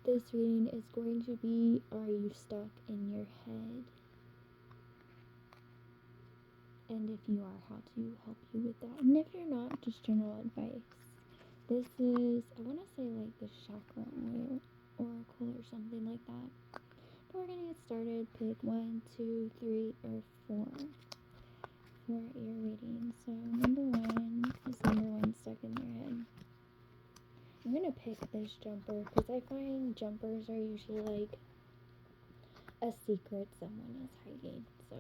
this reading is going to be, are you stuck in your head? And if you are, how to help you with that. And if you're not, just general advice. This is, I want to say like the chakra oracle or something like that. But we're going to get started. Pick 1, 2, 3, or 4 for your reading. So number 1 is number 1 stuck in your head. I'm going to pick this jumper because I find jumpers are usually like a secret someone is hiding. So,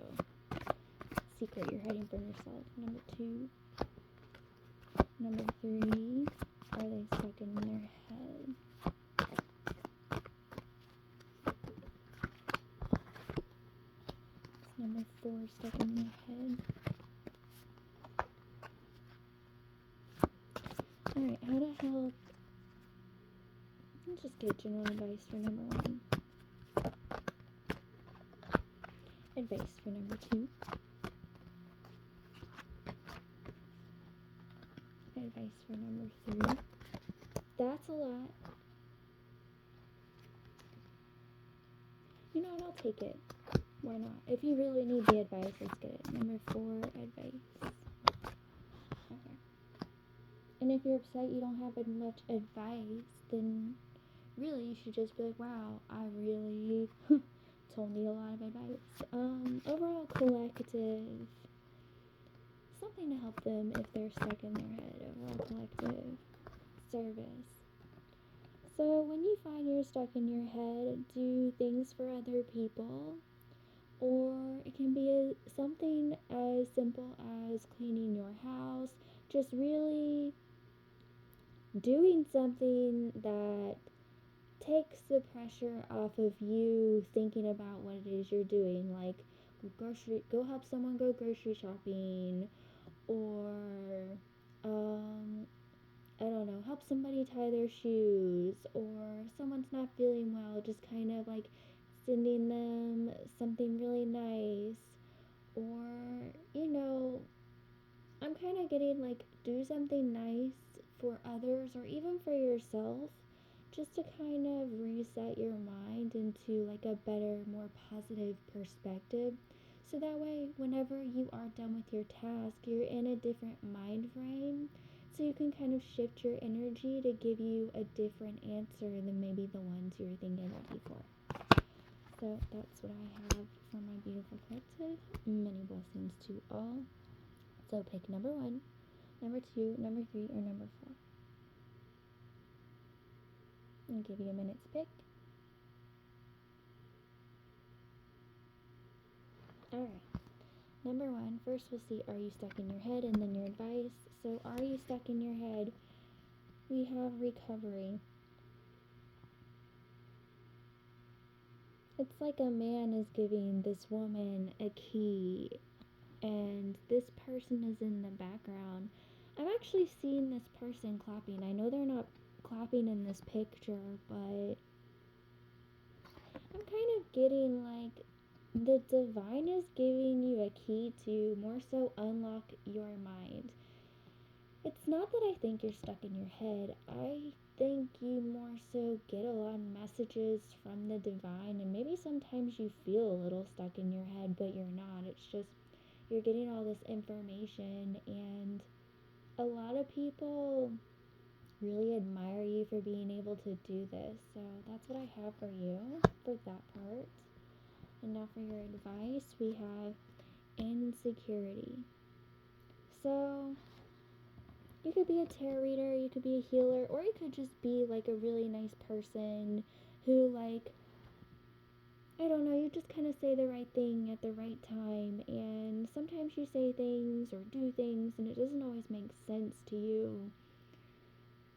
secret you're hiding from yourself. Number 2. Number 3. Are they stuck in their head? Is number 4 stuck in their head? Alright, how to help. Let's just get general advice for number 1. Advice for number 2. Advice for number 3. That's a lot. You know what, I'll take it. Why not? If you really need the advice, let's get it. Number 4, advice. Okay. And if you're upset you don't have much advice, then really you should just be like, wow, I really don't need a lot of advice. Overall collective, something to help them if they're stuck in their head. Overall collective service. So when you find you're stuck in your head, do things for other people, or it can be something as simple as cleaning your house, just really doing something that takes the pressure off of you thinking about what it is you're doing, like go help someone go grocery shopping, or I don't know, help somebody tie their shoes, or someone's not feeling well, just kind of like sending them something really nice, or, you know, I'm kind of getting like do something nice for others or even for yourself, just to kind of reset your mind into like a better, more positive perspective. So that way, whenever you are done with your task, you're in a different mind frame. So you can kind of shift your energy to give you a different answer than maybe the ones you were thinking about before. So that's what I have for my beautiful collective. Many blessings to all. So pick number 1, number 2, number 3, or number 4. I'll give you a minute to pick. Alright. Number 1, first we'll see, are you stuck in your head, and then your advice. So are you stuck in your head? We have recovery. It's like a man is giving this woman a key, and this person is in the background. I've actually seen this person clapping. I know they're not clapping in this picture, but I'm kind of getting like the divine is giving you a key to more so unlock your mind. It's not that I think you're stuck in your head. I think you more so get a lot of messages from the divine, and maybe sometimes you feel a little stuck in your head, but you're not. It's just you're getting all this information, and a lot of people really admire you for being able to do this. So that's what I have for you for that part. And now for your advice, we have insecurity. So you could be a tarot reader, you could be a healer, or you could just be like a really nice person who, like, I don't know, you just kind of say the right thing at the right time, and sometimes you say things or do things and it doesn't always make sense to you.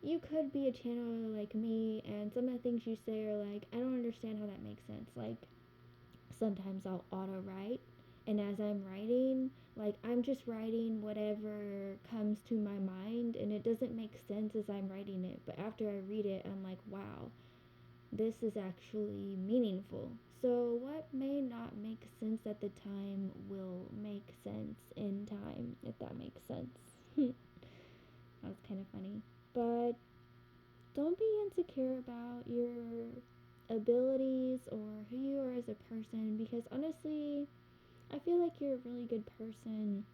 You could be a channeler like me, and some of the things you say are like, I don't understand how that makes sense. Like, sometimes I'll auto write, and as I'm writing, like, I'm just writing whatever comes to my mind, and it doesn't make sense as I'm writing it, but after I read it, I'm like, wow, this is actually meaningful. So what may not make sense at the time will make sense in time, if that makes sense. That was kind of funny. But don't be insecure about your abilities or who you are as a person, because honestly, I feel like you're a really good person.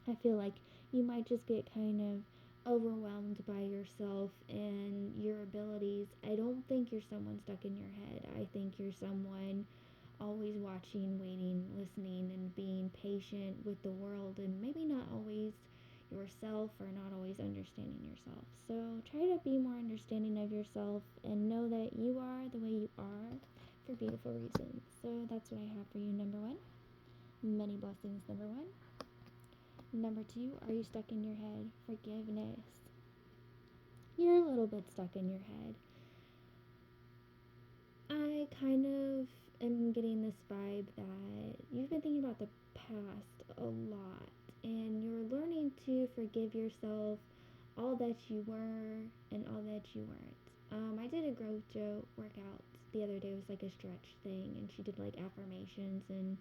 I feel like you might just get kind of overwhelmed by yourself and your abilities. I don't think you're someone stuck in your head. I think you're someone always watching, waiting, listening, and being patient with the world, and maybe not always yourself or not always understanding yourself. So try to be more understanding of yourself and know that you are the way you are for beautiful reasons. So that's what I have for you. Number one, many blessings. Number one. Number two, are you stuck in your head? Forgiveness. You're a little bit stuck in your head. I kind of am getting this vibe that you've been thinking about the past a lot and you're learning to forgive yourself all that you were and all that you weren't. I did a Growth workout the other day. It was like a stretch thing, and she did like affirmations, and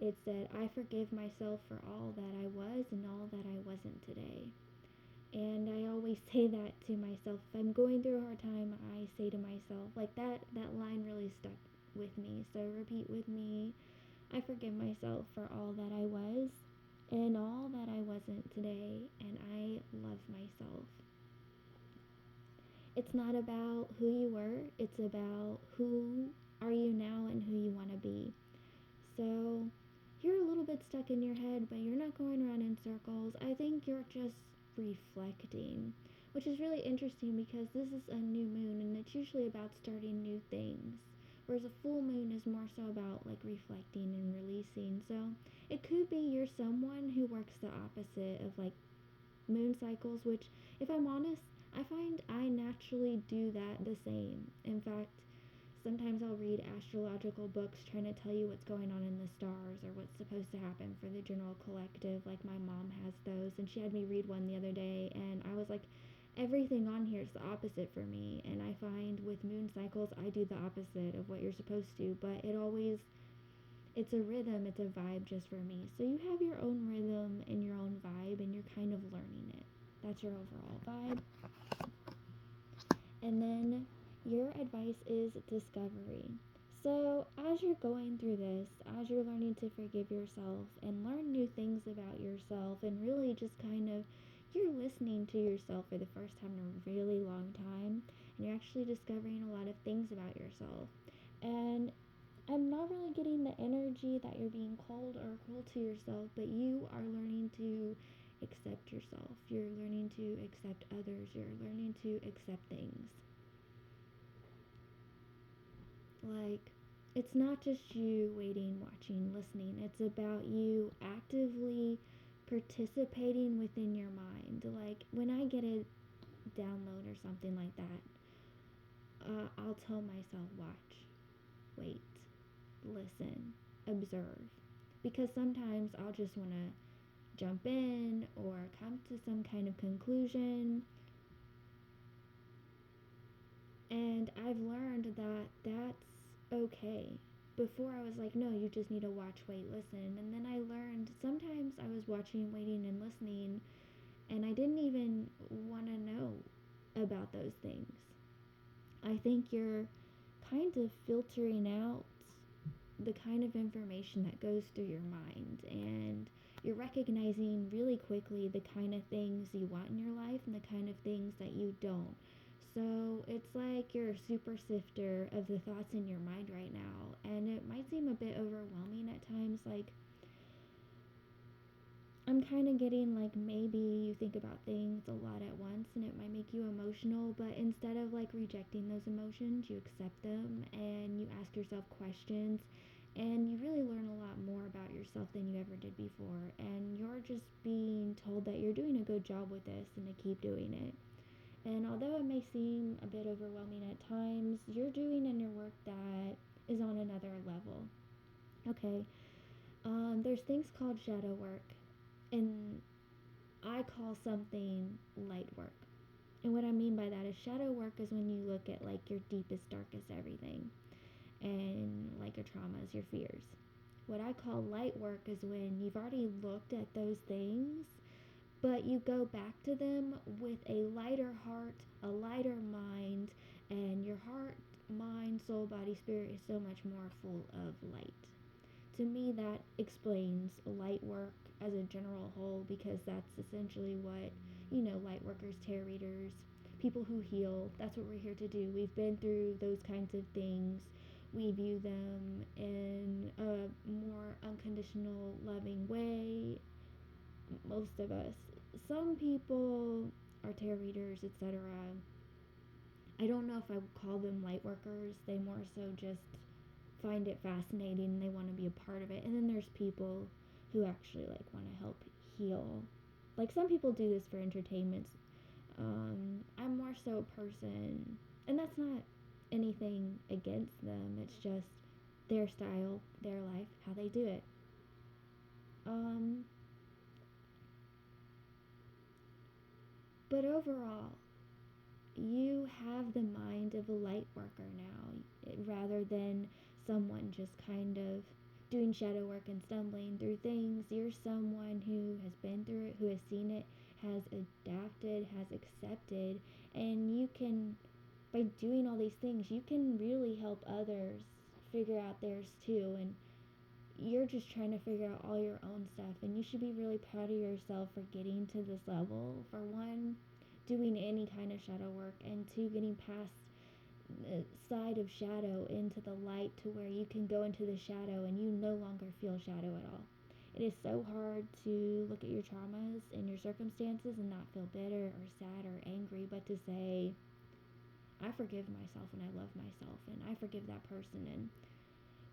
it said, I forgive myself for all that I was and all that I wasn't today. And I always say that to myself. If I'm going through a hard time, I say to myself, like that line really stuck with me. So repeat with me, I forgive myself for all that I was and all that I wasn't today, and I love myself. It's not about who you were, it's about who are you now and who you want to be. So you're a little bit stuck in your head, but you're not going around in circles. I think you're just reflecting, which is really interesting because this is a new moon and it's usually about starting new things. Whereas a full moon is more so about like reflecting and releasing. So it could be you're someone who works the opposite of like moon cycles, which, if I'm honest, I find I naturally do that the same. In fact, sometimes I'll read astrological books trying to tell you what's going on in the stars or what's supposed to happen for the general collective. Like my mom has those, and she had me read one the other day, and I was like, everything on here is the opposite for me. And I find with moon cycles, I do the opposite of what you're supposed to, but it's a rhythm, it's a vibe just for me. So you have your own rhythm and your own vibe, and you're kind of learning it. That's your overall vibe. And then your advice is discovery. So, as you're going through this, as you're learning to forgive yourself and learn new things about yourself, and really just kind of you're listening to yourself for the first time in a really long time, and you're actually discovering a lot of things about yourself. And I'm not really getting the energy that you're being cold or cruel to yourself, but you are learning to accept yourself. You're learning to accept others. You're learning to accept things. Like, it's not just you waiting, watching, listening. It's about you actively participating within your mind. Like, when I get a download or something like that, I'll tell myself, watch, wait, listen, observe. Because sometimes I'll just want to jump in or come to some kind of conclusion. And I've learned that that's okay. Before I was like, no, you just need to watch, wait, listen. And then I learned sometimes I was watching, waiting, and listening, and I didn't even want to know about those things. I think you're kind of filtering out the kind of information that goes through your mind, and you're recognizing really quickly the kind of things you want in your life and the kind of things that you don't. So it's like you're a super sifter of the thoughts in your mind right now, and it might seem a bit overwhelming at times. Like, I'm kind of getting like maybe you think about things a lot at once and it might make you emotional, but instead of like rejecting those emotions, you accept them and you ask yourself questions, and you really learn a lot more about yourself than you ever did before. And you're just being told that you're doing a good job with this and to keep doing it. And although it may seem a bit overwhelming at times, you're doing in your work that is on another level. Okay, there's things called shadow work, and I call something light work. And what I mean by that is shadow work is when you look at like your deepest, darkest everything, and like your traumas, your fears. What I call light work is when you've already looked at those things, but you go back to them with a lighter heart, a lighter mind, and your heart mind, soul, body, spirit is so much more full of light. To me, that explains light work as a general whole, because that's essentially what, light workers, tarot readers, people who heal, that's what we're here to do. We've been through those kinds of things. We view them in a more unconditional, loving way. Most of us. Some people are tarot readers, etc. I don't know if I would call them light workers. They more so just find it fascinating and they want to be a part of it. And then there's people who actually want to help heal. Some people do this for entertainment. I'm more so a person, and that's not anything against them. It's just their style, their life, how they do it. But overall, you have the mind of a light worker now, rather than someone just kind of doing shadow work and stumbling through things. You're someone who has been through it, who has seen it, has adapted, has accepted, and you can, by doing all these things, you can really help others figure out theirs too. And you're just trying to figure out all your own stuff, and you should be really proud of yourself for getting to this level. For one, doing any kind of shadow work, and two, getting past the side of shadow into the light to where you can go into the shadow and you no longer feel shadow at all. It is so hard to look at your traumas and your circumstances and not feel bitter or sad or angry, but to say, I forgive myself and I love myself and I forgive that person, and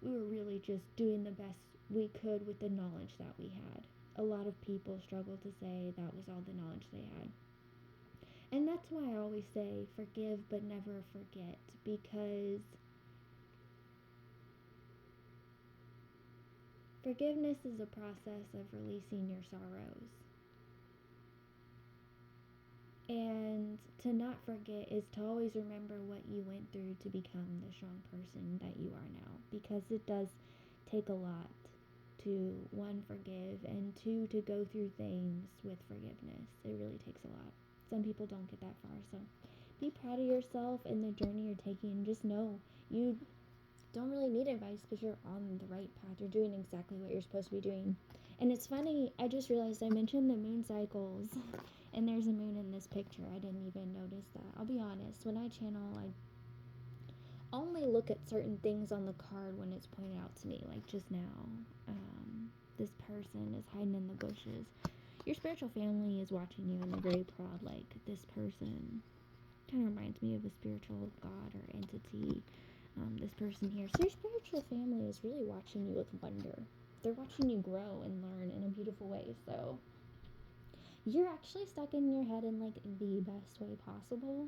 we were really just doing the best we could with the knowledge that we had. A lot of people struggle to say that was all the knowledge they had. And that's why I always say forgive but never forget, because forgiveness is a process of releasing your sorrows. And to not forget is to always remember what you went through to become the strong person that you are now, because it does take a lot to, one, forgive, and two, to go through things with forgiveness. It really takes a lot. Some people don't get that far, so be proud of yourself and the journey you're taking. Just know you don't really need advice because you're on the right path. You're doing exactly what you're supposed to be doing. And it's funny, I just realized I mentioned the moon cycles, and there's a moon in this picture. I didn't even notice that. I'll be honest, when I channel, I only look at certain things on the card when it's pointed out to me, like just now. This person is hiding in the bushes. Your spiritual family is watching you, and they're very proud. This person kind of reminds me of a spiritual god or entity. This person here. So your spiritual family is really watching you with wonder. They're watching you grow and learn in a beautiful way. So you're actually stuck in your head in the best way possible,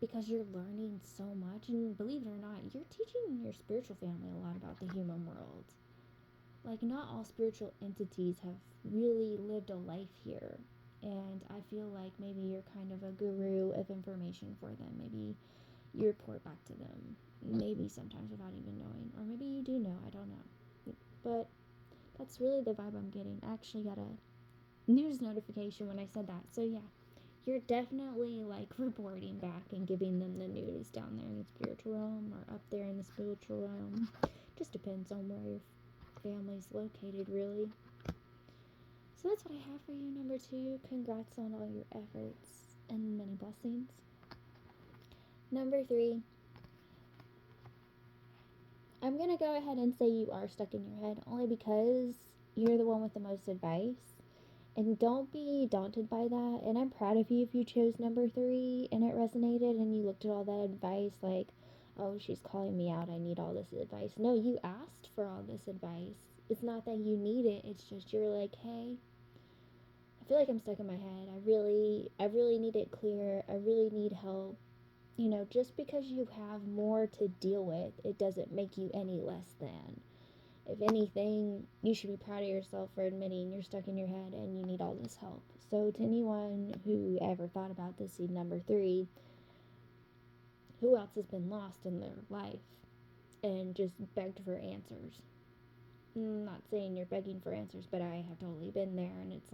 because you're learning so much. And believe it or not, you're teaching your spiritual family a lot about the human world. Not all spiritual entities have really lived a life here, and I feel like maybe you're kind of a guru of information for them. Maybe you report back to them, maybe sometimes without even knowing, or maybe you do know, I don't know. But that's really the vibe I'm getting. I actually got a news notification when I said that, so yeah, you're definitely reporting back and giving them the news down there in the spiritual realm, or up there in the spiritual realm. Just depends on where your family's located, really. So that's what I have for you, number 2. Congrats on all your efforts and many blessings. Number 3, I'm gonna go ahead and say you are stuck in your head, only because you're the one with the most advice. And don't be daunted by that. And I'm proud of you if you chose number 3 and it resonated and you looked at all that advice oh, she's calling me out, I need all this advice. No, you asked for all this advice. It's not that you need it, it's just you're hey, I feel like I'm stuck in my head. I really need it clear. I really need help. Just because you have more to deal with, it doesn't make you any less than. If anything, you should be proud of yourself for admitting you're stuck in your head and you need all this help. So to anyone who ever thought about this seed number 3, who else has been lost in their life and just begged for answers? I'm not saying you're begging for answers, but I have totally been there, and it's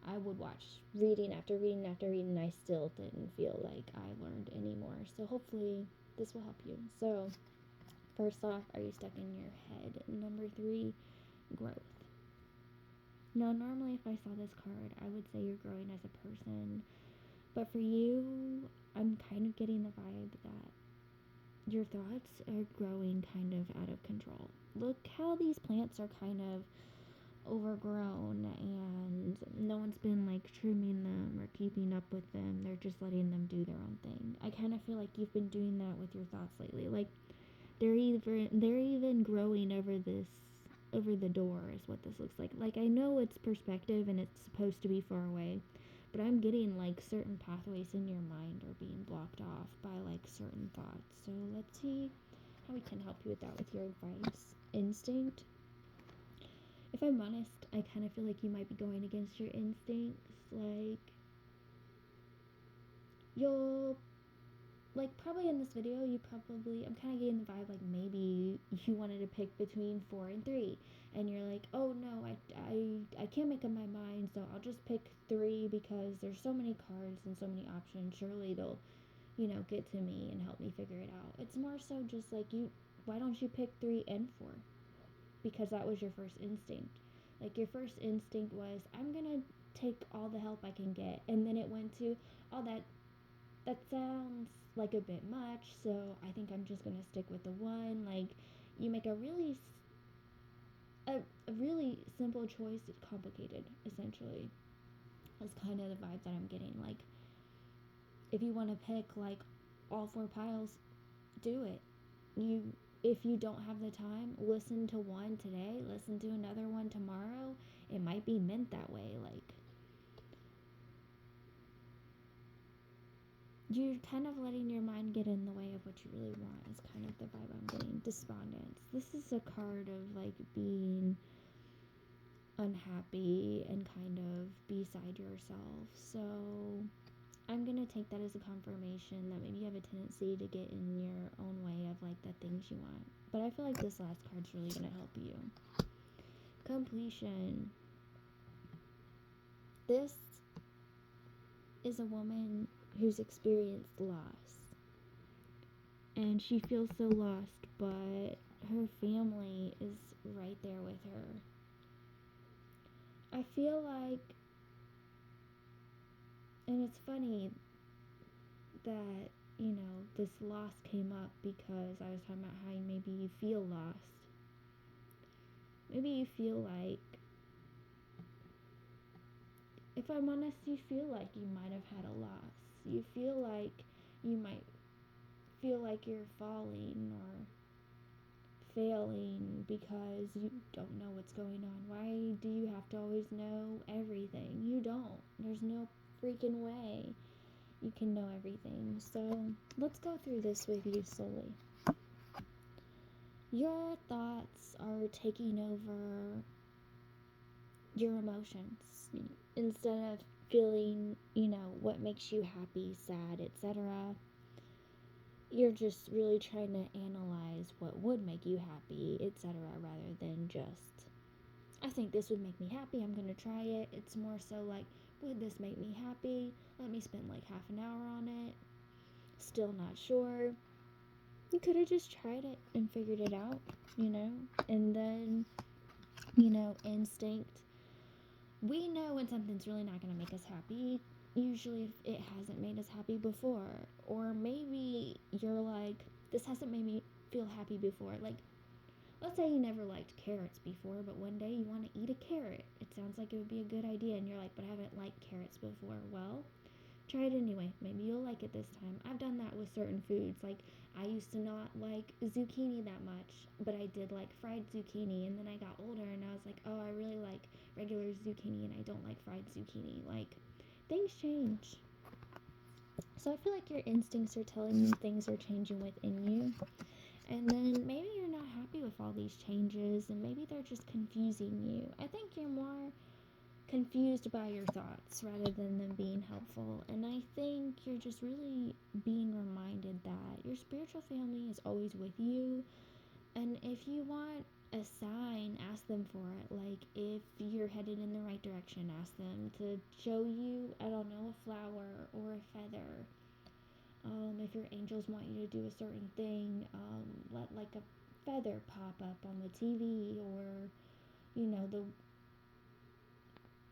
I would watch reading after reading after reading, and I still didn't feel like I learned anymore. So hopefully this will help you. So first off, are you stuck in your head? Number 3, growth. Now, normally if I saw this card, I would say you're growing as a person. But for you, I'm kind of getting the vibe that your thoughts are growing kind of out of control. Look how these plants are kind of overgrown and no one's been like trimming them or keeping up with them. They're just letting them do their own thing. I kind of feel like you've been doing that with your thoughts lately. Like they're even growing over the door is what this looks like. Like I know it's perspective and it's supposed to be far away, but I'm getting like certain pathways in your mind are being blocked off by like certain thoughts. So let's see how we can help you with that with your advice. Instinct. If I'm honest, I kind of feel like you might be going against your instincts. Like you'll like probably in this video I'm kind of getting the vibe like maybe you wanted to pick between 4 and 3 and you're like, oh no, I can't make up my mind, so I'll just pick 3 because there's so many cards and so many options, surely they'll get to me and help me figure it out. It's more so just like why don't you pick 3 and 4, because that was your first instinct. Like your first instinct was, I'm gonna take all the help I can get, and then it went to, oh, that sounds like a bit much, so I think I'm just gonna stick with the 1. Like you make a really simple choice complicated, essentially. That's kind of the vibe that I'm getting. Like if you want to pick like all 4 piles, do it. If you don't have the time, listen to one today, listen to another one tomorrow. It might be meant that way. Like you're kind of letting your mind get in the way of what you really want is kind of the vibe I'm getting. Despondence. This is a card of like being unhappy and kind of beside yourself. So I'm gonna take that as a confirmation that maybe you have a tendency to get in your own way of like the things you want. But I feel like this last card's really gonna help you. Completion. This is a woman who's experienced loss. And she feels so lost, but her family is right there with her. I feel like, and it's funny that, this loss came up because I was talking about how maybe you feel lost. Maybe you feel like, if I'm honest, you feel like you might have had a loss. You feel like you might feel like you're falling or failing because you don't know what's going on. Why do you have to always know everything? You don't. There's no freaking way you can know everything. So let's go through this with you slowly. Your thoughts are taking over your emotions. Instead of feeling, what makes you happy, sad, etc., you're just really trying to analyze what would make you happy, etc., rather than just, I think this would make me happy, I'm gonna try it. It's more so like, would this make me happy? Let me spend like half an hour on it. Still not sure. You could have just tried it and figured it out, and then, instinct. We know when something's really not gonna make us happy, usually if it hasn't made us happy before. Or maybe you're like, this hasn't made me feel happy before. Like, let's say you never liked carrots before, but one day you want to eat a carrot. It sounds like it would be a good idea, and you're like, but I haven't liked carrots before. Well, try it anyway. Maybe you'll like it this time. I've done that with certain foods. Like, I used to not like zucchini that much, but I did like fried zucchini, and then I got older and I was like, oh, I really like regular zucchini and I don't like fried zucchini. Like, things change. So I feel like your instincts are telling you things are changing within you. And then maybe you're not happy with all these changes, and maybe they're just confusing you. I think you're more confused by your thoughts rather than them being helpful. And I think you're just really being reminded that your spiritual family is always with you. And if you want a sign, ask them for it. Like, if you're headed in the right direction, ask them to show you, I don't know, a flower or a feather. If your angels want you to do a certain thing, let like a feather pop up on the TV, or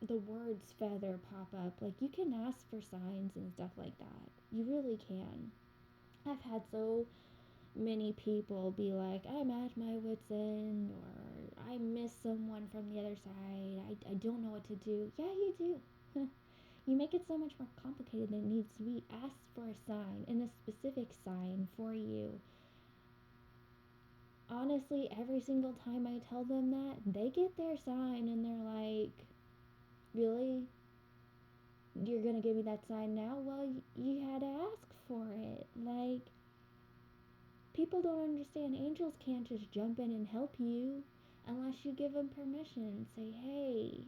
the words feather pop up. Like, you can ask for signs and stuff like that. You really can. I've had so many people be like, I'm at my wits' end, or I miss someone from the other side. I don't know what to do. Yeah, you do. You make it so much more complicated than it needs to be. Ask for a sign, and a specific sign for you. Honestly, every single time I tell them that, they get their sign and they're like, really? You're gonna give me that sign now? Well, you had to ask for it. Like, people don't understand. Angels can't just jump in and help you unless you give them permission. Say, hey,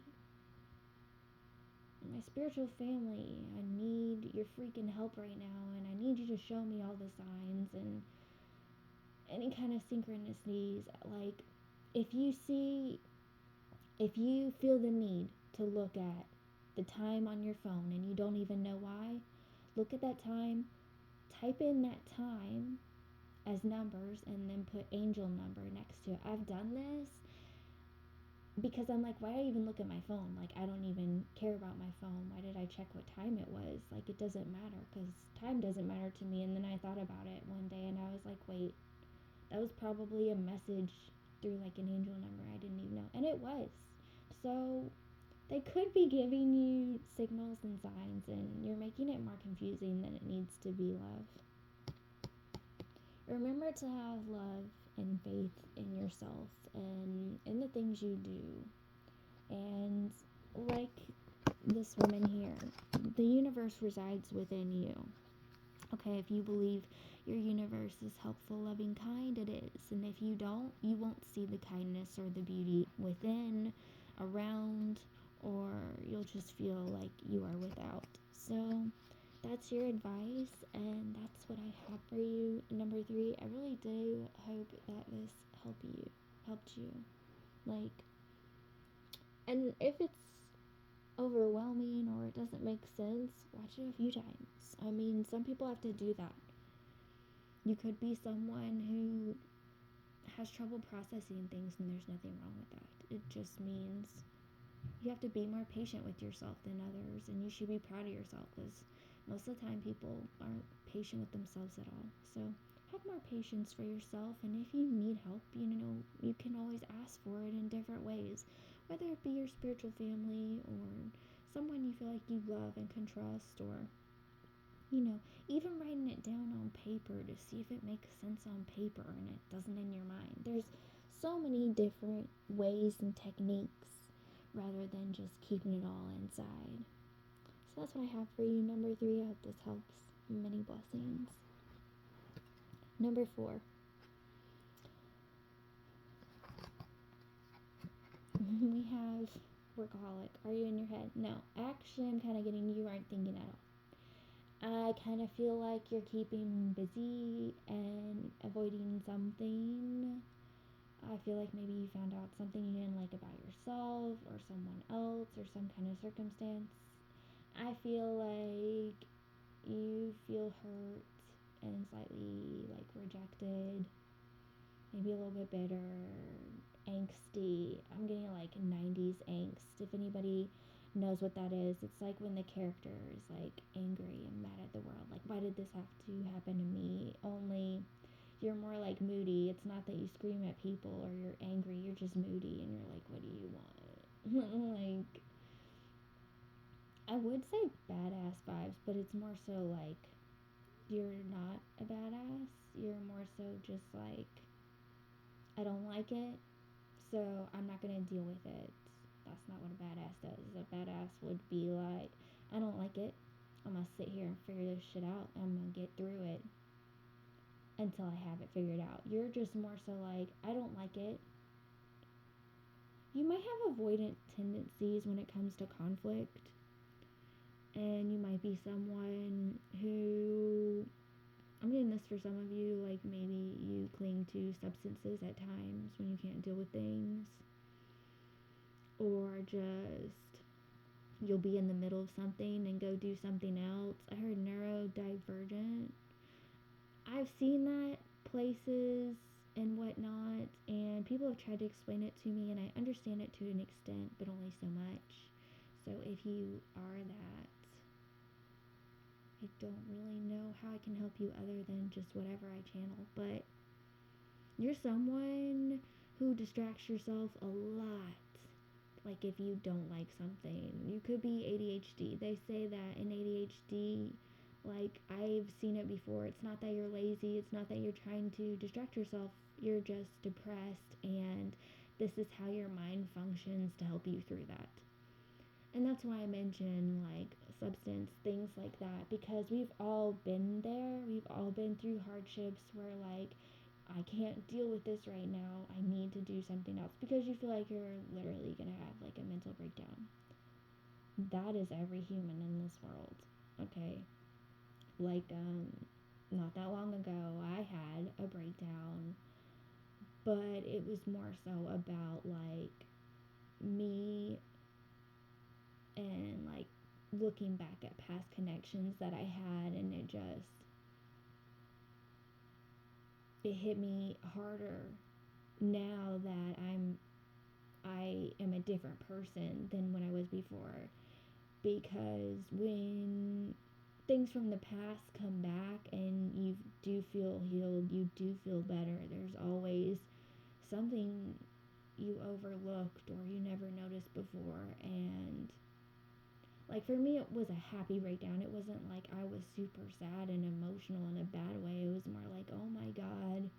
my spiritual family, I need your freaking help right now, and I need you to show me all the signs and any kind of synchronicities. Like, if you feel the need to look at the time on your phone and you don't even know why, look at that time, type in that time as numbers, and then put angel number next to it. I've done this because I'm like, why do I even look at my phone? Like, I don't even care about my phone. Why did I check what time it was? Like, it doesn't matter, because time doesn't matter to me. And then I thought about it one day and I was like, wait, that was probably a message through like an angel number I didn't even know. And it was. So they could be giving you signals and signs, and you're making it more confusing than it needs to be, love. Remember to have love and faith in yourself and in the things you do. And like this woman here, the universe resides within you. Okay, if you believe your universe is helpful, loving, kind, it is. And if you don't, you won't see the kindness or the beauty within, around, or you'll just feel like you are without. So that's your advice, and that's what I have for you. Number 3, I really do hope that this helped you. Like, and if it's overwhelming or it doesn't make sense, watch it a few times. I mean, some people have to do that. You could be someone who has trouble processing things, and there's nothing wrong with that. It just means you have to be more patient with yourself than others, and you should be proud of yourself, because most of the time people aren't patient with themselves at all. So have more patience for yourself, and if you need help, you can always ask for it in different ways, whether it be your spiritual family or someone you feel like you love and can trust, or even writing it down on paper to see if it makes sense on paper and it doesn't in your mind. There's so many different ways and techniques rather than just keeping it all inside. So that's what I have for you. Number 3, I hope this helps. Many blessings. Number 4. We have workaholic. Are you in your head? No. Actually, I'm kind of getting you aren't thinking at all. I kind of feel like you're keeping busy and avoiding something. I feel like maybe you found out something you didn't like about yourself or someone else or some kind of circumstance. I feel like you feel hurt and slightly like rejected, maybe a little bit bitter, angsty. I'm getting like 90s angst. If anybody knows what that is, it's like when the character is like angry and mad at the world. Like, why did this have to happen to me? Only you're more like moody. It's not that you scream at people or you're angry, you're just moody and you're like, what do you want? Like, I would say badass vibes, but it's more so like you're not a badass. You're more so just like, I don't like it, so I'm not gonna deal with it. That's not what a badass does. A badass would be like, I don't like it. I'm gonna sit here and figure this shit out. I'm gonna get through it until I have it figured out. You're just more so like, I don't like it. You might have avoidant tendencies when it comes to conflict, and you might be someone who I'm getting this for some of you, like maybe you cling to substances at times when you can't deal with things, or just you'll be in the middle of something and go do something else. I heard neurodivergent. I've seen that places and whatnot, and people have tried to explain it to me, and I understand it to an extent, but only so much. So if you are that, I don't really know how I can help you other than just whatever I channel, but you're someone who distracts yourself a lot. Like if you don't like something, you could be ADHD. They say that in ADHD, like I've seen it before, it's not that you're lazy, it's not that you're trying to distract yourself, you're just depressed, and this is how your mind functions to help you through that. And that's why I mention like substance, things like that, because we've all been there. We've all been through hardships where like I can't deal with this right now. I need to do something else because you feel like you're literally going to have like a mental breakdown. That is every human in this world. Okay? Like not that long ago I had a breakdown, but it was more so about like me and like looking back at past connections that I had, and it hit me harder now that I am a different person than when I was before, because when things from the past come back and you do feel healed, you do feel better, there's always something you overlooked or you never noticed before. And like for me, it was a happy breakdown. It wasn't like I was super sad and emotional in a bad way. It was more like, oh my God,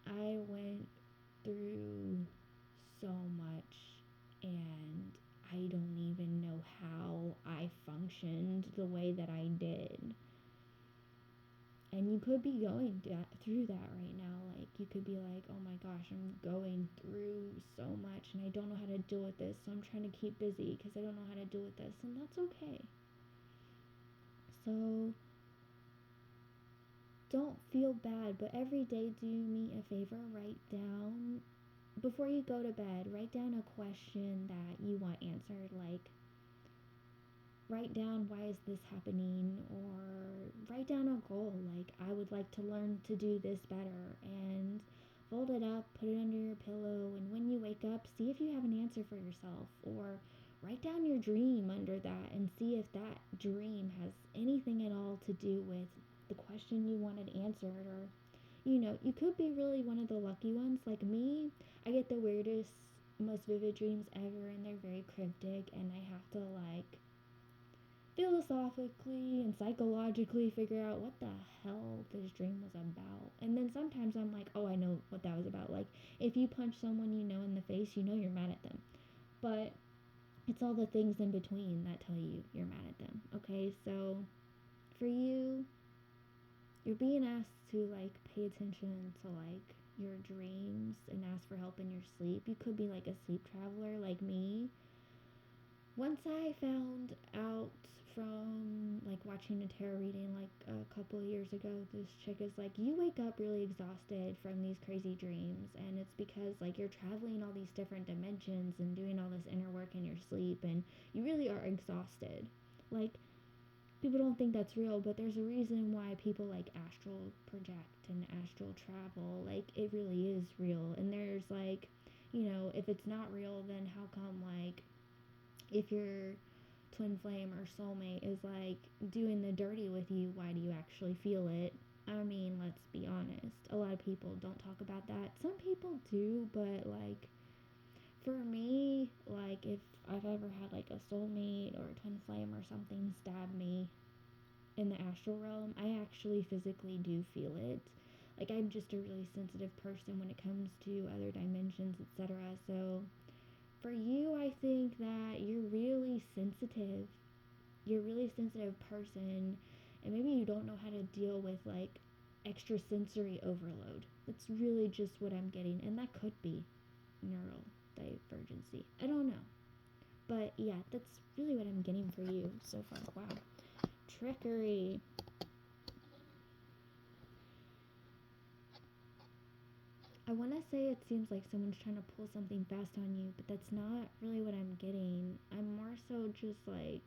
I went through so much and I don't even know how I functioned the way that I did. And you could be going through that right now. Like, you could be like, oh my gosh, I'm going through so much and I don't know how to deal with this. So I'm trying to keep busy because I don't know how to deal with this. And that's okay. So don't feel bad, but every day do me a favor, write down, before you go to bed, write down a question that you want answered. Like, write down, why is this happening? Or write down a goal, like, I would like to learn to do this better. And fold it up, put it under your pillow, and when you wake up, see if you have an answer for yourself. Or write down your dream under that and see if that dream has anything at all to do with the question you wanted answered. Or, you could be really one of the lucky ones. Like me, I get the weirdest, most vivid dreams ever, and they're very cryptic, and I have to, like, philosophically and psychologically figure out what the hell this dream was about. And then sometimes I'm like, oh, I know what that was about. Like, if you punch someone you know in the face, you know you're mad at them. But it's all the things in between that tell you you're mad at them. Okay, so for you, you're being asked to like pay attention to like your dreams and ask for help in your sleep. You could be like a sleep traveler like me. Once I found out from like watching a tarot reading like a couple of years ago, this chick is like, you wake up really exhausted from these crazy dreams, and it's because like you're traveling all these different dimensions and doing all this inner work in your sleep, and you really are exhausted. Like, people don't think that's real, but there's a reason why people like astral project and astral travel. Like, it really is real. And there's like, if it's not real, then how come like if your twin flame or soulmate is like doing the dirty with you, why do you actually feel it? I mean, let's be honest. A lot of people don't talk about that. Some people do, but like for me, like if I've ever had like a soulmate or a twin flame or something stab me in the astral realm, I actually physically do feel it. Like, I'm just a really sensitive person when it comes to other dimensions, etc. So for you, I think that you're really sensitive. You're a really sensitive person, and maybe you don't know how to deal with like extra sensory overload. That's really just what I'm getting, and that could be neurodivergency. I don't know. But yeah, that's really what I'm getting for you so far. Wow. Trickery. I want to say it seems like someone's trying to pull something fast on you, but that's not really what I'm getting. I'm more so just like,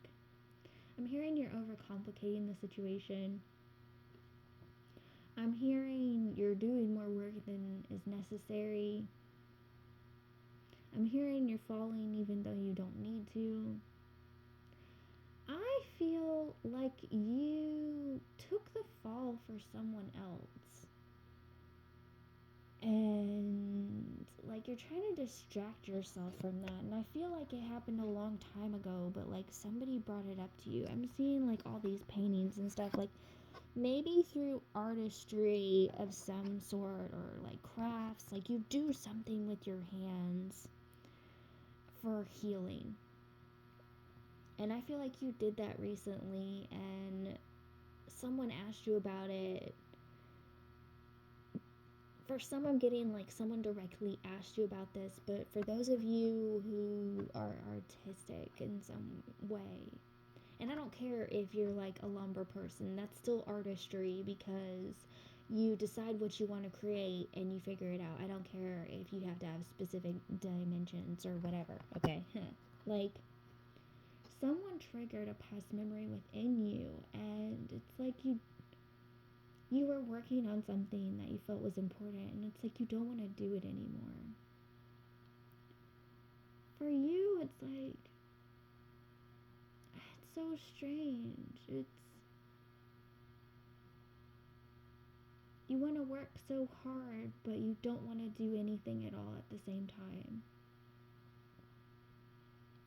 I'm hearing you're overcomplicating the situation. I'm hearing you're doing more work than is necessary. I'm hearing you're falling even though you don't need to. I feel like you took the fall for someone else. And like you're trying to distract yourself from that. And I feel like it happened a long time ago, but like somebody brought it up to you. I'm seeing like all these paintings and stuff, like maybe through artistry of some sort or like crafts. Like you do something with your hands for healing. And I feel like you did that recently and someone asked you about it. For some, I'm getting like someone directly asked you about this, but for those of you who are artistic in some way, and I don't care if you're like a lumber person, that's still artistry because you decide what you want to create and you figure it out. I don't care if you have to have specific dimensions or whatever, okay? Like, someone triggered a past memory within you, and it's like you were working on something that you felt was important, and it's like you don't want to do it anymore. For you, it's like, it's so strange. You want to work so hard, but you don't want to do anything at all at the same time.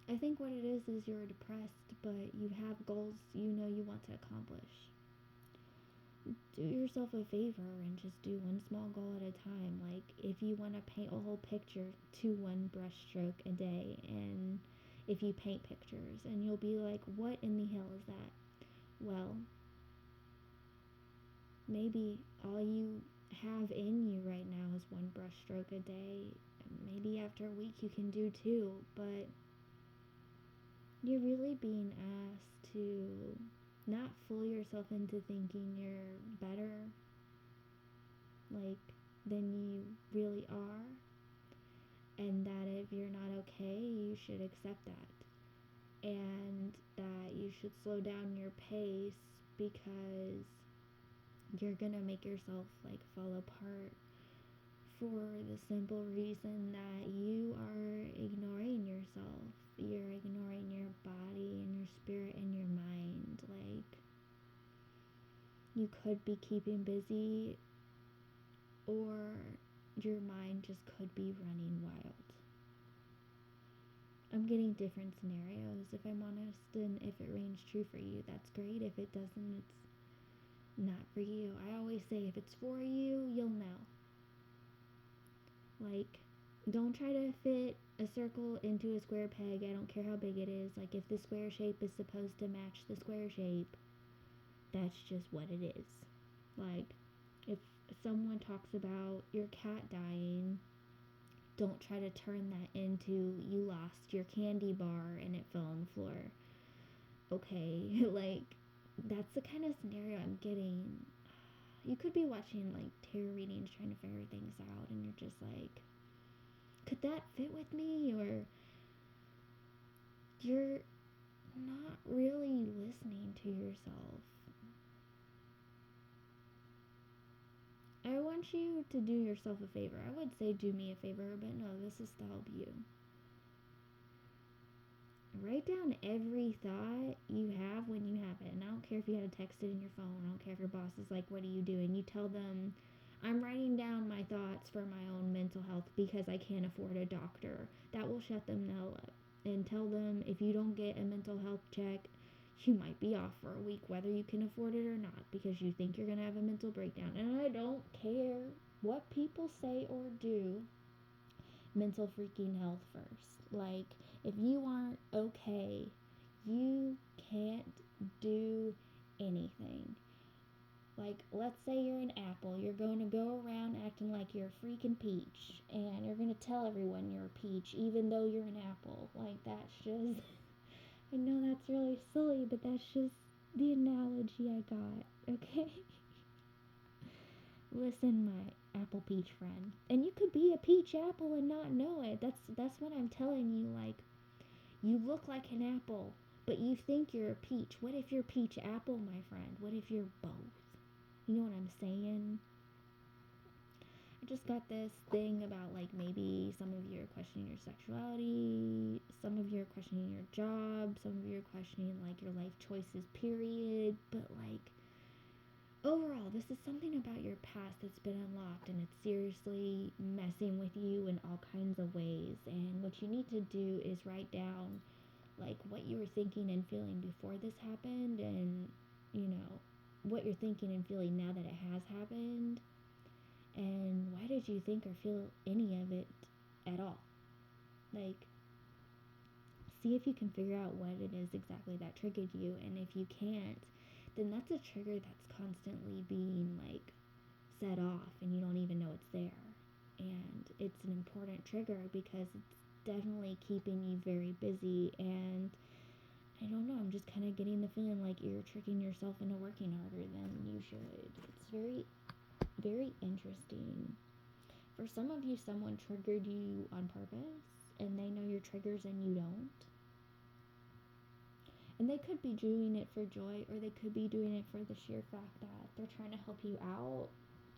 I think what it is you're depressed, but you have goals you know you want to accomplish. Do yourself a favor and just do one small goal at a time. Like if you want to paint a whole picture, to one brush stroke a day. And if you paint pictures, and you'll be like, what in the hell is that? Well, maybe all you have in you right now is one brush stroke a day. Maybe after a week you can do two, but you're really being asked to not fool yourself into thinking you're better, like, than you really are, and that if you're not okay, you should accept that, and that you should slow down your pace because you're gonna make yourself like fall apart for the simple reason that you are ignoring yourself. You're ignoring your body and your spirit and your mind. Like, you could be keeping busy, or your mind just could be running wild. I'm getting different scenarios, if I'm honest, and if it rings true for you, that's great. If it doesn't, it's not for you. I always say if it's for you, you'll know. Like, don't try to fit a circle into a square peg. I don't care how big it is. Like, if the square shape is supposed to match the square shape, that's just what it is. Like, if someone talks about your cat dying, don't try to turn that into you lost your candy bar and it fell on the floor. Okay, like, that's the kind of scenario I'm getting. You could be watching like tarot readings trying to figure things out, and you're just like, could that fit with me? Or you're not really listening to yourself. I want you to do yourself a favor. I would say do me a favor, but no, this is to help you. Write down every thought you have when you have it. And I don't care if you had to text it in your phone. I don't care if your boss is like, what are you doing? You tell them, I'm writing down my thoughts for my own mental health because I can't afford a doctor. That will shut them the hell up. And tell them if you don't get a mental health check, you might be off for a week, whether you can afford it or not, because you think you're going to have a mental breakdown. And I don't care what people say or do. Mental freaking health first. Like, if you aren't okay, you can't do anything. Like, let's say you're an apple. You're going to go around acting like you're a freaking peach, and you're going to tell everyone you're a peach, even though you're an apple. Like, that's just, I know that's really silly, but that's just the analogy I got, okay? Listen, my apple peach friend. And you could be a peach apple and not know it. That's what I'm telling you. Like, you look like an apple, but you think you're a peach. What if you're peach apple, my friend? What if you're both? You know what I'm saying? I just got this thing about like maybe some of you are questioning your sexuality, some of you are questioning your job, some of you are questioning like your life choices, period. But like overall, this is something about your past that's been unlocked and it's seriously messing with you in all kinds of ways. And what you need to do is write down like what you were thinking and feeling before this happened and, you know, what you're thinking and feeling now that it has happened. And why did you think or feel any of it at all? Like, see if you can figure out what it is exactly that triggered you. And if you can't, then that's a trigger that's constantly being like set off and you don't even know it's there. And it's an important trigger because it's definitely keeping you very busy. And I don't know, I'm just kind of getting the feeling like you're tricking yourself into working harder than you should. It's very, very interesting. For some of you, someone triggered you on purpose and they know your triggers and you don't. And they could be doing it for joy or they could be doing it for the sheer fact that they're trying to help you out.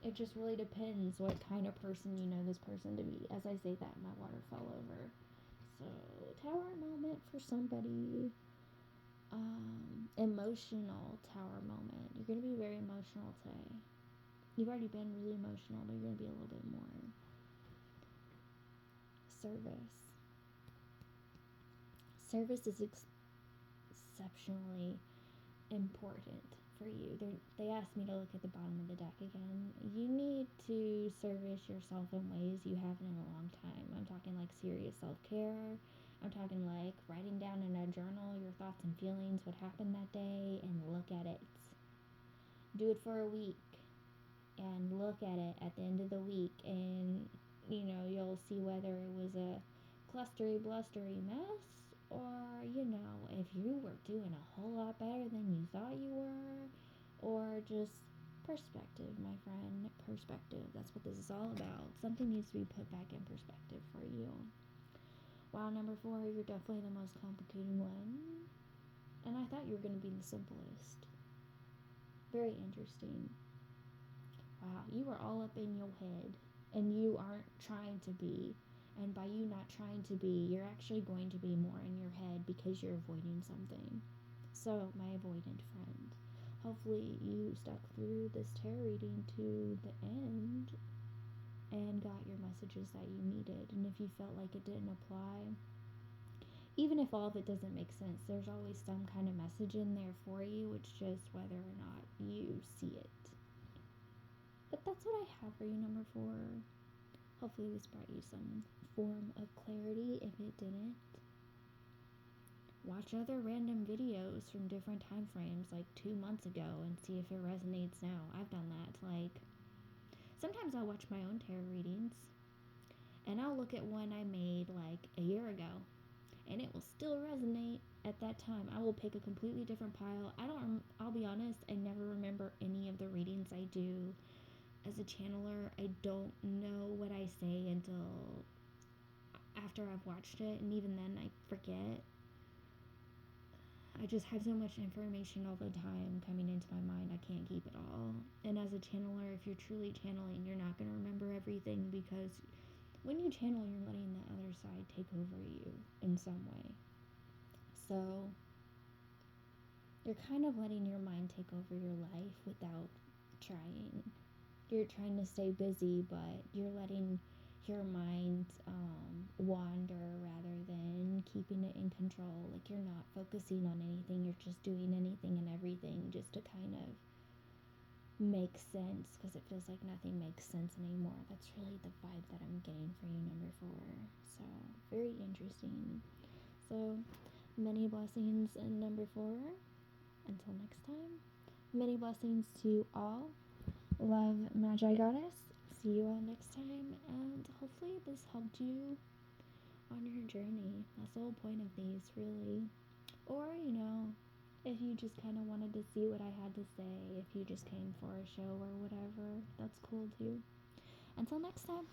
It just really depends what kind of person you know this person to be. As I say that, my water fell over. So, tower moment for somebody. Emotional tower moment. You're going to be very emotional today. You've already been really emotional, but you're going to be a little bit more. Service. Service is exceptionally important for you. They asked me to look at the bottom of the deck again. You need to service yourself in ways you haven't in a long time. I'm talking like serious self-care. I'm talking like writing down in a journal your thoughts and feelings, what happened that day, and look at it. Do it for a week and look at it at the end of the week, and you know, you'll see whether it was a clustery, blustery mess or, you know, if you were doing a whole lot better than you thought you were, or just perspective, my friend. Perspective. That's what this is all about. Something needs to be put back in perspective for you. Wow, number 4, you're definitely the most complicated one. And I thought you were going to be the simplest. Very interesting. Wow, you are all up in your head, and you aren't trying to be. And by you not trying to be, you're actually going to be more in your head because you're avoiding something. So, my avoidant friend, hopefully you stuck through this tarot reading to the end and got your messages that you needed. And if you felt like it didn't apply, even if all of it doesn't make sense, there's always some kind of message in there for you. It's just whether or not you see it. But that's what I have for you, number 4. Hopefully this brought you some form of clarity. If it didn't, watch other random videos from different time frames, like 2 months ago, and see if it resonates now. I've done that. Like, sometimes I'll watch my own tarot readings, and I'll look at one I made like a year ago, and it will still resonate at that time. I will pick a completely different pile. I'll be honest, I never remember any of the readings I do. As a channeler, I don't know what I say until after I've watched it, and even then I forget. I just have so much information all the time coming into my mind, I can't keep it all. And as a channeler, if you're truly channeling, you're not going to remember everything, because when you channel, you're letting the other side take over you in some way. So you're kind of letting your mind take over your life without trying. You're trying to stay busy, but you're letting your mind wander rather than keeping it in control. Like, you're not focusing on anything, you're just doing anything and everything just to kind of make sense, because it feels like nothing makes sense anymore. That's really the vibe that I'm getting for you, number 4. So, very interesting. So, many blessings in number 4. Until next time, many blessings to all. Love, Magi Goddess. See you all next time, and hopefully this helped you on your journey. That's the whole point of these, really. Or, you know, If you just kind of wanted to see what I had to say, if you just came for a show or whatever, that's cool too. Until next time.